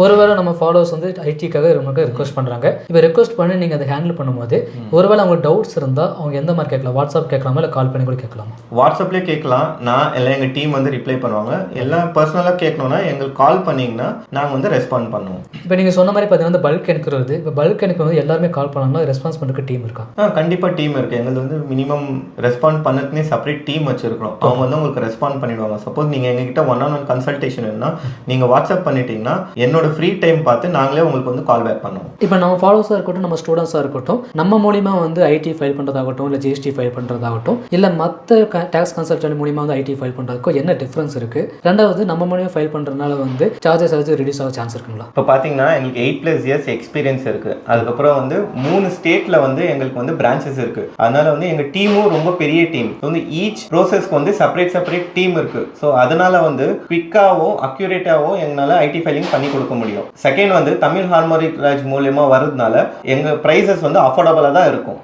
ஒருவேளை நம்ம ஃபாலோவர்ஸ் வந்து ஐடிக்காக நமக்கு ரெக்வஸ்ட் பண்ணுறாங்க. இப்போ ரெக்வஸ்ட் பண்ணி நீங்கள் அதை ஹேண்டில் பண்ணும்போது ஒருவேளை அவங்க டவுட்ஸ் இருந்தால் அவங்க எந்த மாதிரி கேட்கலாம்? வாட்ஸ்அப் கேட்கலாமா இல்லை கால் பண்ணி கூட கேட்கலாமா? வாட்ஸ்அப்லேயே கேட்கலாம். நான் எல்லாம் எங்கள் டீம் வந்து ரிப்ளை பண்ணுவாங்க. எல்லாம் பர்சனலாக கேட்கணுன்னா எங்களுக்கு கால் பண்ணிங்கன்னா நாங்கள் வந்து ரெஸ்பாண்ட் பண்ணுவோம். இப்போ நீங்கள் சொன்ன மாதிரி பார்த்தீங்கன்னா பல்க் எடுக்கிறது, இப்போ பல்க் எடுக்கிறது எல்லாருமே கால் பண்ணாங்கன்னா ரெஸ்பான்ஸ் பண்ணுறதுக்கு டீம் இருக்கா? கண்டிப்பாக டீம் இருக்குது. எங்களுக்கு வந்து மினிமம் ரெஸ்பாண்ட் பண்ணதுக்குனே செப்பரேட் டீம் வச்சுருக்கோம். அவங்க வந்து உங்களுக்கு ரெஸ்பாண்ட் பண்ணிடுவாங்க. சப்போஸ் நீங்கள் எங்ககிட்ட 1-on-1 கன்சல்டேஷன் இருந்தால் நீங்கள் வாட்ஸ்அப் பண்ணிட்டீங்கன்னா என்னோட ஃப்ரீ டைம் பார்த்து நாங்களே உங்களுக்கு வந்து கால் பேக் பண்ணுவோம். இப்போ நம்ம ஃபாலோவர்ஸாக இருக்கட்டும், நம்ம ஸ்டூடெண்ட்ஸாக இருக்கட்டும், நம்ம மூலிமா வந்து ஐடி ஃபைல் பண்ணுறதாகட்டும் இல்லை ஜிஎஸ்டி ஃபைல் பண்ணுறதாகட்டும் இல்லை மற்ற டேக்ஸ் கன்சல்டன்ட் மூலிமா வந்து ஐடி ஃபைல் பண்ணுறதுக்கும் என்ன டிஃப்ரென்ஸ் இருக்குது? ரெண்டாவது நம்ம மூலியமாக ஃபைல் பண்ணுறதுனால வந்து சார்ஜஸ் ஏதாச்சும் ரிடியூஸ் ஆக சான்ஸ் இருக்குங்களா? இப்போ பார்த்தீங்கன்னா எங்களுக்கு 8+ இயர்ஸ் எக்ஸ்பீரியன்ஸ் இருக்குது. அதுக்கப்புறம் வந்து 3 ஸ்டேட்டில் வந்து எங்களுக்கு வந்து பிரான்ச்சஸ் இருக்குது. அதனால வந்து எங்கள் டீமும் ரொம்ப பெரிய டீம். வந்து ஈச் ப்ரோசஸ்க்கு வந்து செப்பரேட் டீம் இருக்குது. ஸோ அதனால வந்து குவிக்காகவும் அக்யூரேட்டாகவும் எங்களால் ஐடி ஃபைலிங் பண்ணி கொடுக்க முடியும். செகண்ட் வந்து தமிழ் ஹார்மோனிக் ராஜ் மூலியமாக வரதுனால எங்கள் ப்ரைஸஸ் வந்து அஃபோர்டபுளாக தான் இருக்கும்.